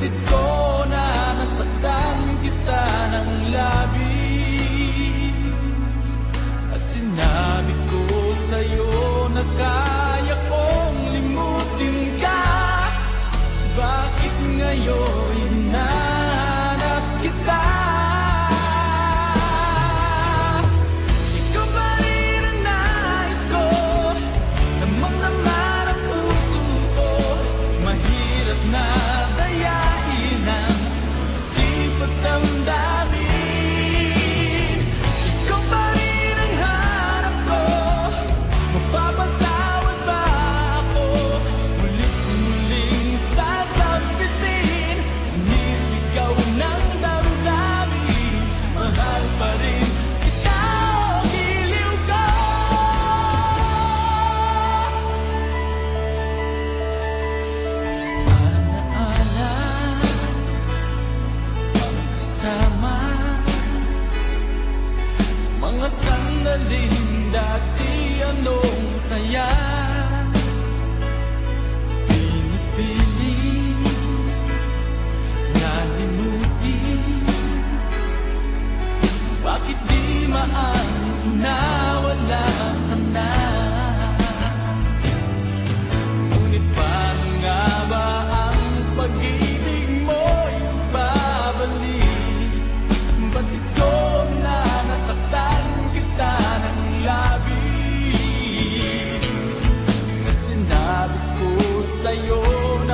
Batid ko na nasaktan kita ng labis, at sinabi ko sa'yo na kaya kong limutin ka. Bakit ngayon hinahanap kita? Ikaw pa rin ang nais ko, damang-dama ng puso ko. Mahirap na dayain ang isip at damdamin. Ikaw pa rin ang hanap ko, mapapatawad ba ako? Mulit-muling sasabitin, sumisigaw ng damdamin. Mahal pa rin kita, o giliw ko. Alaala ang kasama, mga sandaling dati anong saya. Pinipili na limutin, bakit di maaaring nawala ka na? Ngunit paano nga ba ang pag-ibig mo'y babalik? Batid ko na nasaktan kita ng labis, at sinabi ko sa'yo na